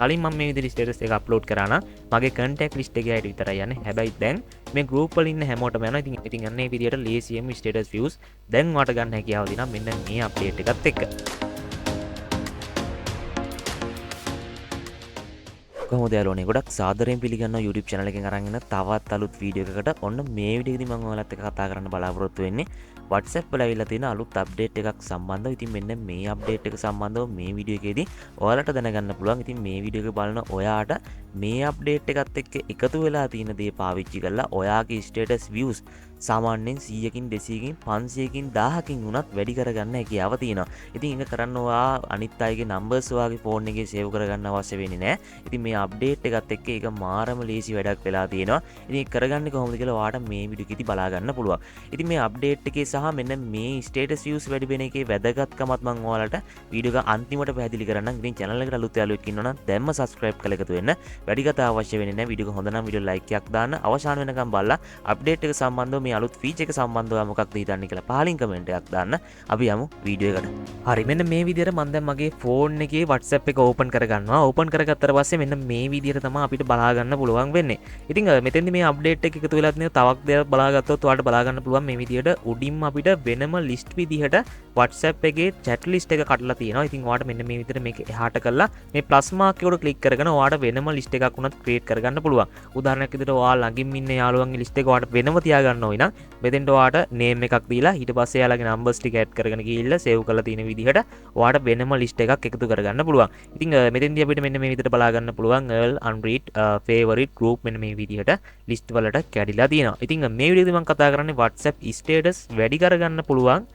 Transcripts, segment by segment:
කලින් මම මේ විදිහට ස්ටේටස් එක අප්ලෝඩ් කරා නම් මගේ කන්ටැක්ට් ලිස්ට් එකේ අයට විතරයි යන්නේ. හැබැයි දැන් මේ ගෲප් වල ඉන්න හැමෝටම යනවා. ඉතින් අන්න ඒ විදිහට ලේසියෙන්ම ස්ටේටස් views දැන් ඔයාලට ගන්න හැකියාව තියෙනවා මෙන්න මේ අප්ඩේට් එකත් එක්ක. කොහොමද යාළුවනේ ගොඩක් සාදරයෙන් පිළිගන්නවා YouTube channel එකෙන් අරන් එන තවත් අලුත් වීඩියෝ එකකට. ඔන්න මේ වීඩියෝ එකේදී මම ඔයාලත් එක්ක කතා කරන්න බලාපොරොත්තු වෙන්නේ WhatsApp වල ඇවිල්ලා තියෙන අලුත් අප්ඩේට් එකක් සම්බන්ධව. ඉතින් මෙන්න මේ අප්ඩේට් එක සම්බන්ධව මේ වීඩියෝ එකේදී ඔයාලට දැනගන්න පුළුවන්. ඉතින් මේ වීඩියෝ එක බලන ඔයාට මේ අප්ඩේට් එකත් එක්ක එකතු වෙලා තියෙන දේ පාවිච්චි කරලා ඔයාගේ ස්ටේටස් views සාමාන්‍යයෙන් 100කින් 200කින් 500කින් 1000කින් වුණත් වැඩි කරගන්න හැකියාව තියෙනවා. ඉතින් ඒක කරන්න ඔයා අනිත් අයගේ නම්බර්ස් ඔයාගේ ෆෝන් එකේ සේව් කරගන්න අවශ්‍ය වෙන්නේ නැහැ. ඉතින් මේ අප්ඩේට් එකත් එක්ක ඒක මාරම ලේසි වැඩක් වෙලා තියෙනවා. ඉතින් ඒක කරගන්නේ කොහොමද කියලා ඔයාට මේ වීඩියෝ එකේදී බලා ගන්න පුළුවන්. ඉතින් මේ අප්ඩේට් එකේ සහ මෙන්න මේ ස්ටේටස් views වැඩි වෙන එකේ වැදගත්කමත් මම ඔයාලට වීඩියෝ එක අන්තිමට පැහැදිලි කරන්නම්. ඉතින් channel එකට අලුත් යාළුවෙක් ඉන්නවා නම් දැන්ම subscribe කරලා එකතු වෙන්න. වැඩි කතා අවශ්‍ය වෙන්නේ නැහැ. වීඩියෝ එක හොඳ නම් වීඩියෝ like එකක් දාන්න. අවසාන වෙනකම් බලලා අප්ඩේට් එක සම්බන්ධව මේ අලුත් ෆීචර් එක සම්බන්ධව මොකක්ද හිතන්නේ කියලා පහලින් කමෙන්ට් එකක් දාන්න. අපි යමු වීඩියෝ එකට. හරි මෙන්න මේ විදිහට මම දැන් මගේ ෆෝන් එකේ WhatsApp එක ඕපන් කරගන්නවා. ඕපන් කරගත්තට පස්සේ මෙන්න මේ විදිහට තමයි අපිට බලා ගන්න පුළුවන් වෙන්නේ. ඉතින් මෙතෙන්දි මේ අප්ඩේට් එක එකතු වෙලා තියෙන තවක් දෙයක් බලාගත්තොත් ඔයාලට බලා ගන්න පුළුවන් මේ විදිහට උඩින්ම අපිට වෙනම ලිස්ට් විදිහට WhatsApp එකේ chat list එක කඩලා තියෙනවා. ඉතින් ඔයාලට මෙන්න මේ විදිහට මේක එහාට කරලා මේ ප්ලස් මාක් එකට ක්ලික් කරගෙන ඔයාලට වෙනම ලිස්ට් එකක් උනත් ක්‍රියේට් කරගන්න පුළුවන්. උදාහරණයක් විදිහට ඔයාලා ළඟින් ඉන්න යාළුවන්ගේ ලිස්ට් එක ඔයාලට වෙනම තියාගන්න ඕන නම් මෙතෙන්ට ඔයාලට නේම් එකක් දීලා ඊට පස්සේ යාළුවගේ නම්බර්ස් ටික ඇඩ් කරගෙන ගිහිල්ලා සේව් කරලා තියෙන විදිහට ඔයාලට වෙනම ලිස්ට් එකක් එකතු කරගන්න පුළුවන්. ඉතින් මෙතෙන්දී අපිට මෙන්න මේ විදිහට බලා ගන්න පුළුවන් earl unread favorite group මෙන්න මේ විදිහට ලිස්ට් වලට කැඩිලා තියෙනවා. ඉතින් මේ වීඩියෝදී මම කතා කරන්නේ WhatsApp status වැඩි කරගන්න පුළුවන්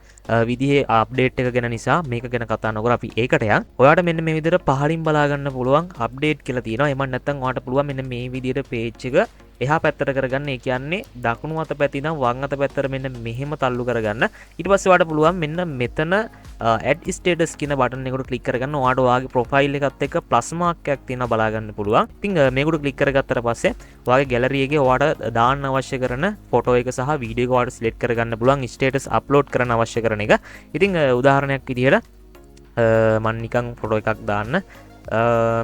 විදිහේ අප්ඩේට් එක ගැන නිසා මේක ගැන කතා නොකර අපි ඒකට යන්. ඔයාට මෙන්න මේ විදිහට පහලින් බලා ගන්න පුළුවන් අප්ඩේට් කියලා තියෙනවා. එහෙම නැත්නම් ඔයාට පුළුවන් මෙන්න මේ විදිහට page එක එහා පැත්තට කරගන්න. ඒ කියන්නේ දකුණු අත පැත්තේ ඉඳන් වම් අත පැත්තට මෙන්න මෙහෙම තල්ලු කරගන්න. ඊට පස්සේ ඔයාට පුළුවන් මෙන්න මෙතන add status කියන බටන් එකට ක්ලික් කරගන්න. ඔයාට ඔයාගේ ප්‍රොෆයිල් එකත් එක්ක ප්ලස් මාක් එකක් තියෙනවා බලා ගන්න පුළුවන්. ඉතින් මේකට ක්ලික් කරගත්තට පස්සේ ඔයාගේ ගැලරි එකේ ඔයාට දාන්න අවශ්‍ය කරන ෆොටෝ එක සහ වීඩියෝ එක ඔයාට සිලෙක්ට් කරගන්න පුළුවන්. ස්ටේටස් අප්ලෝඩ් කරන්න අවශ්‍ය කරන එක. ඉතින් උදාහරණයක් විදිහට මම නිකන් ෆොටෝ එකක් දාන්න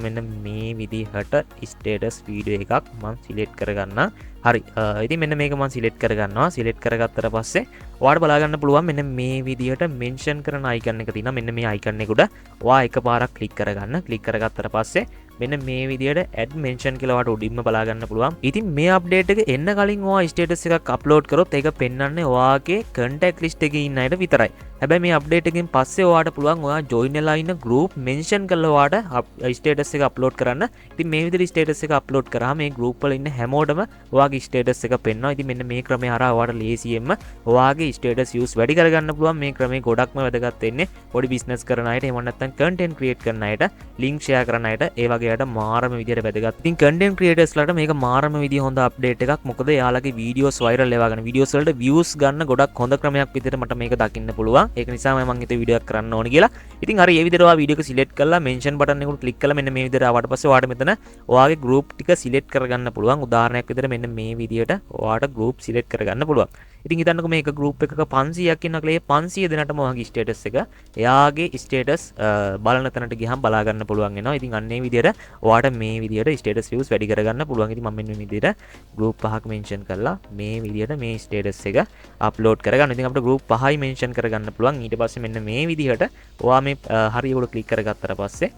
මෙන්න මේ විදිහට ස්ටේටස් වීඩියෝ එකක් මම සිලෙක්ට් කරගන්න. හරි ඉතින් මෙන්න මේක මම සිලෙක්ට් කරගන්නවා. සිලෙක්ට් කරගත්තට පස්සේ ඔයාලට බලා ගන්න පුළුවන් මෙන්න මේ විදිහට මෙන්ෂන් කරන අයිකන් එක තියෙනවා. මෙන්න මේ අයිකන් එක උඩ ඔයා එකපාරක් ක්ලික් කරගන්න. ක්ලික් කරගත්තට පස්සේ මෙන්න මේ විදිහට add mention කියලා ඔයාට උඩින්ම බලා ගන්න පුළුවන්. ඉතින් මේ අප්ඩේට් එක එන්න කලින් ඔයා ස්ටේටස් එකක් අප්ලෝඩ් කරොත් ඒක පෙන්වන්නේ ඔයාගේ contact list එකේ ඉන්න අයට විතරයි. හැබැයි මේ අප්ඩේට් එකෙන් පස්සේ ඔයාට පුළුවන් ඔයා join වෙලා ඉන්න group mention කරලා ඔයාට ස්ටේටස් එක අප්ලෝඩ් කරන්න. ඉතින් මේ විදිහට ස්ටේටස් එක අප්ලෝඩ් කරාම මේ group වල ඉන්න හැමෝටම ඔයාගේ ස්ටේටස් එක පෙන්වනවා. ඉතින් මෙන්න මේ ක්‍රමය හරහා ඔයාට ලේසියෙන්ම ඔයාගේ ස්ටේටස් views වැඩි කරගන්න පුළුවන්. මේ ක්‍රමය ගොඩක්ම වැදගත් වෙන්නේ පොඩි බිස්නස් කරන අයට, එහෙම නැත්නම් content create කරන අයට, link share කරන අයට, ඒ වගේ අයට මාරම විදිහට වැදගත්. ඉතින් content creators ලට මේක මාරම විදිහ හොඳ අප්ඩේට් එකක්. මොකද යාළගේ වීඩියෝස් වයිරල් වෙවා ගන්න, වීඩියෝස් වලට views ගන්න ගොඩක් හොඳ ක්‍රමයක් විදිහට මට මේක දකින්න පුළුවන්. ඒක නිසා මම හිතුවේ වීඩියෝ එකක් කරන්න ඕනේ කියලා. ඉතින් හරි මේ විදිහට ඔයා වීඩියෝ එක සිලෙක්ට් කරලා mention බටන් එකට ක්ලික් කරලා මෙන්න මේ විදිහට ආවට පස්සේ ඔයාට මෙතන ඔයාගේ group ටික සිලෙක්ට් කරගන්න පුළුවන්. උදාහරණයක් විදිහට මෙන්න මේ විදිහට ඔයාට group සිලෙක්ට් කරගන්න පුළුවන්. ඉතින් හිතන්නකෝ මේක group එකක 500ක් ඉන්නවා කියලා. ඒ 500 දෙනාටම ඔයාගේ status එක එයාගේ status බලන තැනට ගියහම බලා ගන්න පුළුවන් වෙනවා. ඉතින් අන්න ඒ විදිහට ඔයාට මේ විදිහට status views වැඩි කරගන්න පුළුවන්. ඉතින් මම මෙන්න මේ විදිහට group පහක් mention කරලා මේ විදිහට මේ status එක upload කරගන්න. ඉතින් අපිට group පහයි mention කරගන්න පුළුවන්. ඊට පස්සේ මෙන්න මේ විදිහට ඔයා මේ හරියට ක්ලික් කරගත්තට පස්සේ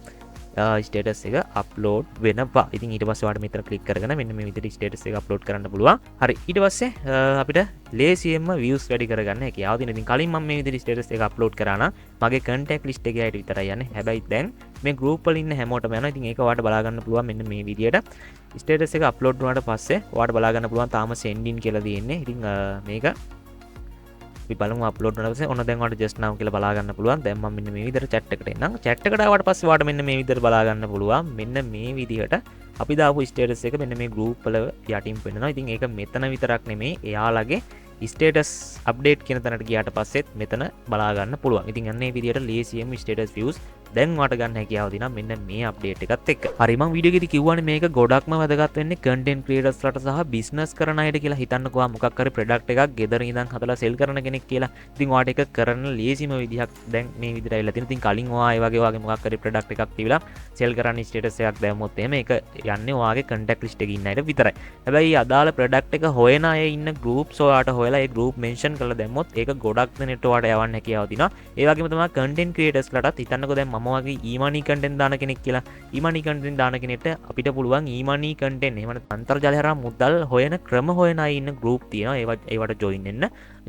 ස්ටේටස් එක අප්ලෝඩ් වෙනවා. ඉතින් ඊට පස්සේ ඔයාලට මෙතන ක්ලික් කරගෙන මෙන්න මේ විදිහට ස්ටේටස් එක අප්ලෝඩ් කරන්න පුළුවන්. හරි ඊට පස්සේ අපිට ලේසියෙන්ම views වැඩි කරගන්න හැකියාව තියෙනවා. ඉතින් කලින් මම මේ විදිහට ස්ටේටස් එක අප්ලෝඩ් කරා නම් මගේ contact list එකේ අයට විතරයි යන්නේ. හැබැයි දැන් මේ group වල ඉන්න හැමෝටම යනවා. ඉතින් ඒක ඔයාලට බලා ගන්න පුළුවන් මෙන්න මේ විදිහට ස්ටේටස් එක අප්ලෝඩ් වුණාට පස්සේ ඔයාලට බලා ගන්න පුළුවන් තාම sending කියලා තියෙන්නේ. ඉතින් මේක අපි බලමු අප්ලෝඩ් වුණාට පස්සේ ඔන්න දැන් ඔයාලට just now කියලා බලා ගන්න පුළුවන්. දැන් මම මෙන්න මේ විදිහට chat එකට එන්නම්. chat එකට ආවට පස්සේ ඔයාලට මෙන්න මේ විදිහට බලා ගන්න පුළුවන්. මෙන්න මේ විදිහට අපි දාපු ස්ටේටස් එක මෙන්න මේ group වල යටින් පෙන්නනවා. ඉතින් ඒක මෙතන විතරක් නෙමෙයි එයාලගේ ස්ටේටස් අප්ඩේට් කියන තැනට ගියාට පස්සෙත් මෙතන බලා ගන්න පුළුවන්. ඉතින් අන්න ඒ විදිහට ලේසියෙන්ම ස්ටේටස් views දැන් වාට ගන්න හැකියාව දිනා මෙන්න මේ අප්ඩේට් එකත් එක්ක. හරි මම වීඩියෝ එකේදී කිව්වනේ මේක ගොඩක්ම වැදගත් වෙන්නේ කන්ටෙන්ට් ක්‍රියේටර්ස්ලාට සහ බිස්නස් කරන අයට කියලා. හිතන්නකෝ මොකක් හරි ප්‍රොඩක්ට් එකක් ගෙදර ඉඳන් හදලා සෙල් කරන කෙනෙක් කියලා. ඉතින් ඔයාට ඒක කරන්න ලේසිම විදිහක් දැන් මේ විදිහට ඇවිල්ලා තියෙනවා. ඉතින් කලින් ඔයා ඒ වගේ මොකක් හරි ප්‍රොඩක්ට් එකක් තියලා සෙල් කරන්න ස්ටේටස් එකක් දැම්මොත් එහෙම ඒක යන්නේ ඔයාගේ කන්ටැක්ට් ලිස්ට් එකේ ඉන්න අයට විතරයි. හැබැයි අදාළ ප්‍රොඩක්ට් එක හොයන අය ඉන්න ගෲප්ස් ඔයාට හොයලා ඒ ගෲප් මෙන්ෂන් කරලා දැම්මොත් ඒක ගොඩක් දෙනෙක්ට ඔයාට යවන්න හැකියාව තියෙනවා. ඒ වගේම තමයි කන්ටෙන්ට් ක්‍රියේටර්ස්ලාටත් හිතන්නකෝ දැන් මම වගේ ඊමනි කන්ටෙන්ට් දාන කෙනෙක් කියලා. ඊමනි කන්ටෙන්ට් දාන කෙනෙක්ට අපිට පුළුවන් ඊමනි කන්ටෙන්ට් එහෙම නැත්නම් අන්තර්ජාලය හරහා මුදල් හොයන ක්‍රම හොයන අය ඉන්න ගෲප් තියෙනවා. ඒවට ජොයින් වෙන්න.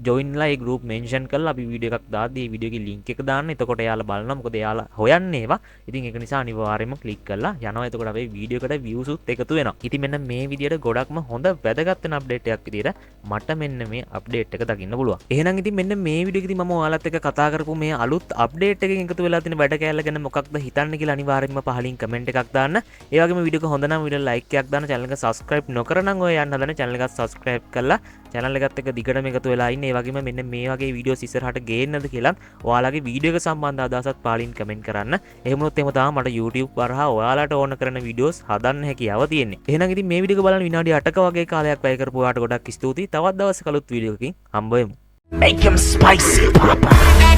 ජොයින්ලා ඒ ගෲප් මෙන්ෂන් කරලා අපි වීඩියෝ එකක් දාද්දී ඒ වීඩියෝ එකේ ලින්ක් එක දාන්න. එතකොට එයාලා බලනවා මොකද එයාලා හොයන්නේ ඒවා. ඉතින් ඒක නිසා අනිවාර්යයෙන්ම ක්ලික් කරලා යනවා. එතකොට අපේ වීඩියෝ එකට views උත් එකතු වෙනවා. ඉතින් මෙන්න මේ විදියට ගොඩක්ම හොඳ වැදගත් වෙන අප්ඩේට් එකක් විදියට මට මෙන්න මේ අප්ඩේට් එක දකින්න පුළුවන්. එහෙනම් ඉතින් මෙන්න මේ වීඩියෝ එකේදී මම ඔයාලත් එක්ක කතා කරපු මේ අලුත් අප්ඩේට් එකකින් එකතු වෙලා තියෙන වැඩ කෑල්ල ගැන මොකක්ද හිතන්නේ කියලා අනිවාර්යයෙන්ම පහලින් කමෙන්ට් එකක් දාන්න. ඒ වගේම වීඩියෝ එක හොඳ නම් වීඩියෝ ලයික් එකක් දාන්න. channel එක subscribe නොකර නම් ඔය යන්න හදන channel එක subscribe කරලා channel එකත් එක්ක දිගටම එකතු වෙලා ඉන්න. ඒ වගේම මෙන්න මේ වගේ වීඩියෝස් ඉස්සරහට ගේන්නද කියලා ඔයාලගේ වීඩියෝ එක සම්බන්ධ අදහසත් පහලින් කමෙන්ට් කරන්න. එහෙම වුණොත් එහෙම තමයි මට YouTube වරහා ඔයාලට ඕන කරන වීඩියෝස් හදන්න හැකියාව තියෙන්නේ. එහෙනම් ඉතින් මේ වීඩියෝ එක බලන්න විනාඩි 8ක වගේ කාලයක් වැය කරපු ඔයාලට ගොඩක් ස්තුතියි. තවත් දවසක අලුත් වීඩියෝ එකකින් හම්බ වෙමු. Make him spicy, Papa.